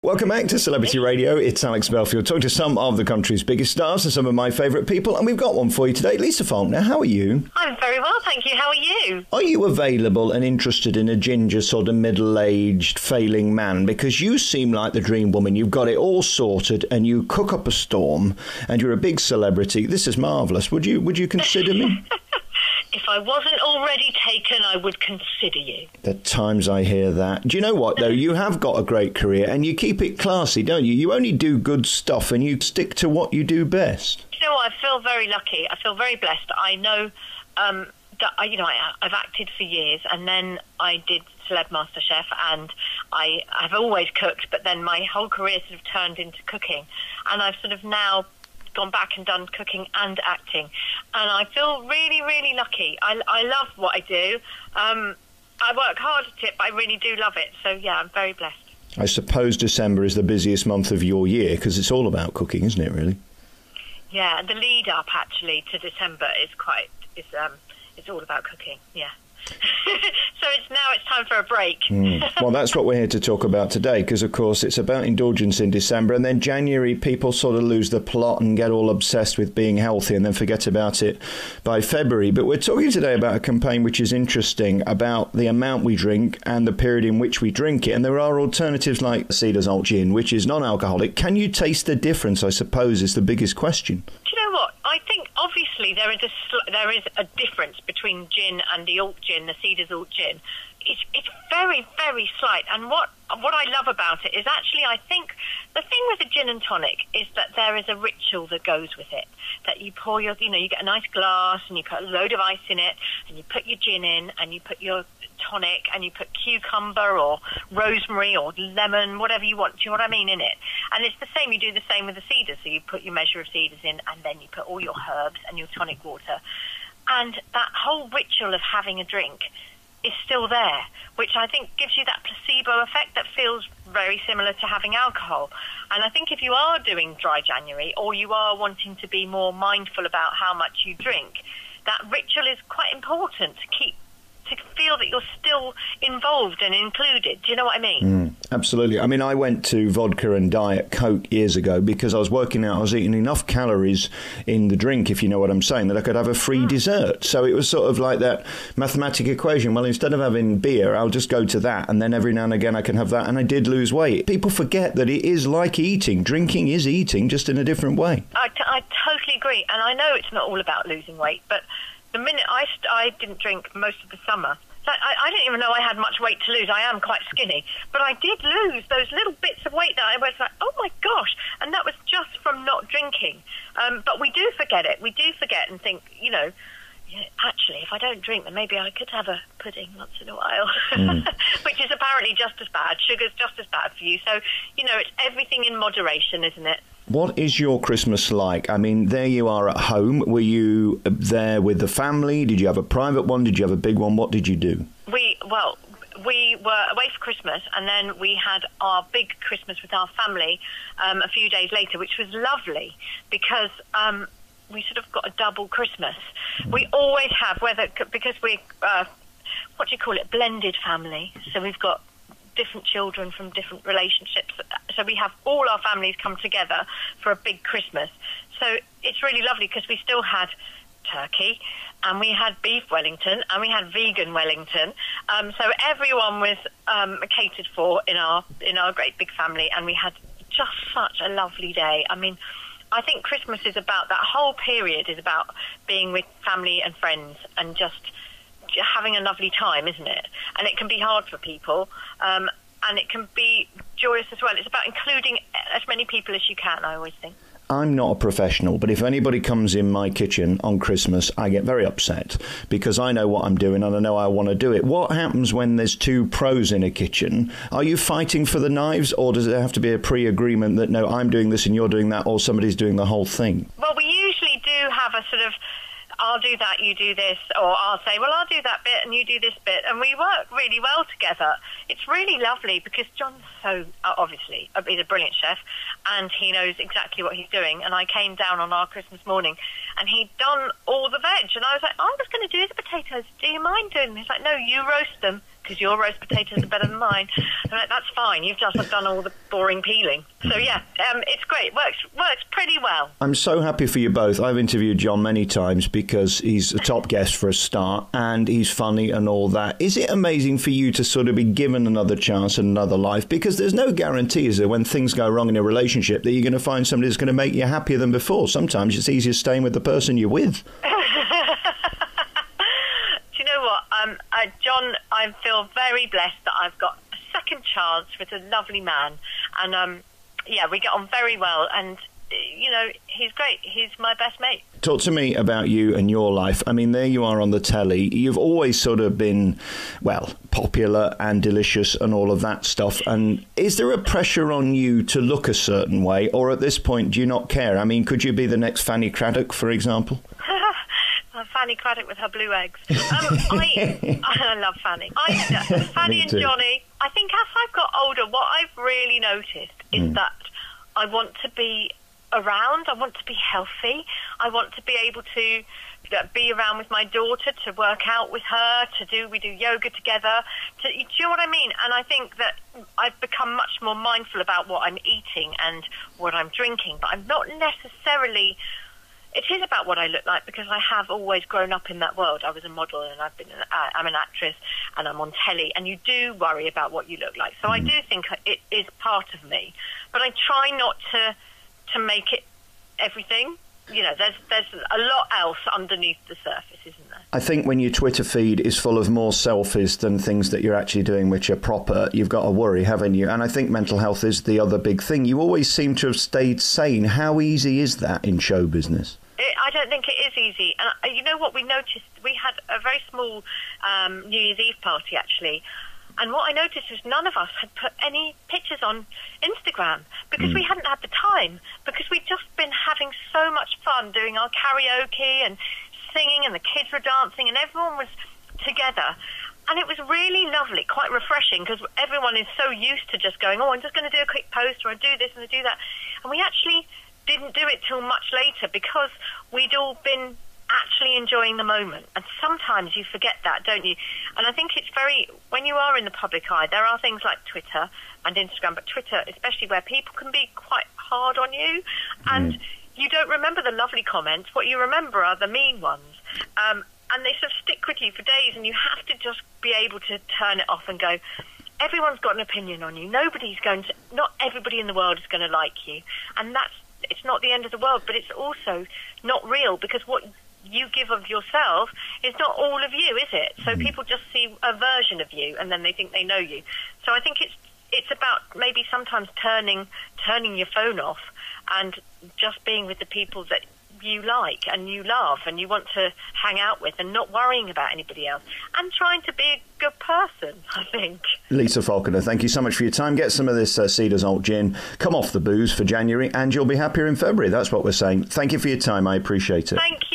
Welcome back to Celebrity Radio. It's Alex Belfield talking to some of the country's biggest stars and some of my favourite people. And we've got one for you today. Lisa Faulkner, how are you? I'm very well, thank you. How are you? Are you available and interested in a ginger sort of middle-aged failing man? Because you seem like the dream woman. You've got it all sorted and you cook up a storm and you're a big celebrity. This is marvellous. Would you consider me? If I wasn't already taken, I would consider you. At times I hear that. Do you know what, though? You have got a great career and you keep it classy, don't you? You only do good stuff and you stick to what you do best. You know what? I feel very lucky. I feel very blessed. I know that I've acted for years, and then I did Celeb MasterChef, and I've always cooked, but then my whole career sort of turned into cooking, and I've sort of now gone back and done cooking and acting, and I feel really, really lucky. I love what I do. I work hard at it, but I really do love it. So yeah, I'm very blessed. I suppose December is the busiest month of your year because it's all about cooking, isn't it? Really? Yeah, the lead up actually to December is it's all about cooking. Yeah. So it's time for a break. Well, that's what we're here to talk about today, because of course it's about indulgence in December, and then January people sort of lose the plot and get all obsessed with being healthy and then forget about it by February. But we're talking today about a campaign which is interesting about the amount we drink and the period in which we drink it, and there are alternatives like Cedars Alt Gin, which is non-alcoholic. Can you taste the difference, I suppose, is the biggest question. Do you know what? I think obviously there is a difference between gin and the alt gin, the Cedars Alt Gin. It's very, very slight. And what I love about it is actually, I think the thing with a gin and tonic is that there is a ritual that goes with it. That you pour you get a nice glass and you put a load of ice in it and you put your gin in and you put your tonic and you put cucumber or rosemary or lemon, whatever you want, do you know what I mean, in it. And it's the same, you do the same with the cedars. So you put your measure of cedars in and then you put all your herbs and your tonic water. And that whole ritual of having a drink is still there, which I think gives you that placebo effect that feels very similar to having alcohol. And I think if you are doing dry January or you are wanting to be more mindful about how much you drink, that ritual is quite important to feel that you're still involved and included. Do you know what I mean? Absolutely. I mean, I went to vodka and Diet Coke years ago because I was working out, I was eating enough calories in the drink, if you know what I'm saying, that I could have a free dessert. So it was sort of like that mathematic equation. Well, instead of having beer, I'll just go to that, and then every now and again I can have that, and I did lose weight. People forget that it is like eating. Drinking is eating, just in a different way. I totally agree. And I know it's not all about losing weight, but the minute I didn't drink most of the summer, I didn't even know I had much weight to lose. I am quite skinny. But I did lose those little bits of weight that I was like, oh my gosh. And that was just from not drinking. But we do forget it. We do forget and think, actually, if I don't drink, then maybe I could have a pudding once in a while, which is apparently just as bad. Sugar's just as bad for you. So, it's everything in moderation, isn't it? What is your Christmas like? I mean, there you are at home. Were you there with the family? Did you have a private one? Did you have a big one? What did you do? We were away for Christmas, and then we had our big Christmas with our family a few days later, which was lovely because we sort of got a double Christmas. We always have, because we blended family. So we've got different children from different relationships. So we have all our families come together for a big Christmas. So it's really lovely because we still had turkey and we had beef Wellington and we had vegan Wellington. So everyone was catered for in our great big family, and we had just such a lovely day. I mean, I think Christmas is about, that whole period is about being with family and friends and just having a lovely time, isn't it? And it can be hard for people, and it can be joyous as well. It's about including as many people as you can, I always think. I'm not a professional, but if anybody comes in my kitchen on Christmas, I get very upset because I know what I'm doing and I know I want to do it. What happens when there's two pros in a kitchen? Are you fighting for the knives, or does there have to be a pre-agreement that, no, I'm doing this and you're doing that, or somebody's doing the whole thing? Well, we usually do have a sort of, I'll do that, you do this, or I'll say, well, I'll do that bit and you do this bit, and we work really well together. It's really lovely because John's so, obviously, he's a brilliant chef, and he knows exactly what he's doing. And I came down on our Christmas morning and he'd done all the veg, and I was like, I was going to do the potatoes, do you mind doing them? He's like, no, you roast them, because your roast potatoes are better than mine. I'm like, that's fine. You've just done all the boring peeling. So, yeah, it's great. Works pretty well. I'm so happy for you both. I've interviewed John many times because he's a top guest for a start and he's funny and all that. Is it amazing for you to sort of be given another chance and another life? Because there's no guarantee, is there, when things go wrong in a relationship that you're going to find somebody that's going to make you happier than before. Sometimes it's easier staying with the person you're with. John, I feel very blessed that I've got a second chance with a lovely man. And, we get on very well. And, he's great. He's my best mate. Talk to me about you and your life. I mean, there you are on the telly. You've always sort of been, popular and delicious and all of that stuff. And is there a pressure on you to look a certain way? Or at this point, do you not care? I mean, could you be the next Fanny Craddock, for example? Fanny Craddock with her blue eggs. I love Fanny. Fanny and Johnny. I think as I've got older, what I've really noticed is that I want to be around. I want to be healthy. I want to be able to be around with my daughter, to work out with her, we do yoga together. Do you know what I mean? And I think that I've become much more mindful about what I'm eating and what I'm drinking, but I'm not necessarily... It is about what I look like because I have always grown up in that world. I was a model and I'm an actress and I'm on telly, and you do worry about what you look like. So I do think it is part of me, but I try not to make it everything. There's a lot else underneath the surface, isn't there? I think when your Twitter feed is full of more selfies than things that you're actually doing which are proper, you've got to worry, haven't you? And I think mental health is the other big thing. You always seem to have stayed sane. How easy is that in show business? I don't think it is easy. And you know what we noticed? We had a very small New Year's Eve party, actually. And what I noticed was none of us had put any pictures on Instagram because we hadn't had the time, because we'd just been having so much fun doing our karaoke and singing, and the kids were dancing and everyone was together. And it was really lovely, quite refreshing, because everyone is so used to just going, I'm just going to do a quick post, or I do this and I do that. And we actually didn't do it till much later because we'd all been actually enjoying the moment. And sometimes you forget that, don't you? And I think it's when you are in the public eye, there are things like Twitter and Instagram, but Twitter especially, where people can be quite hard on you, and you don't remember the lovely comments. What you remember are the mean ones, and they sort of stick with you for days, and you have to just be able to turn it off and go, everyone's got an opinion on you. Not everybody in the world is going to like you, and it's not the end of the world, but it's also not real, because what you give of yourself is not all of you, is it? So people just see a version of you and then they think they know you. So I think it's about maybe sometimes turning your phone off and just being with the people that you like and you love and you want to hang out with, and not worrying about anybody else, and trying to be a good person, I think. Lisa Faulkner, thank you so much for your time. Get some of this Cedars Alt Gin. Come off the booze for January and you'll be happier in February. That's what we're saying. Thank you for your time. I appreciate it. Thank you.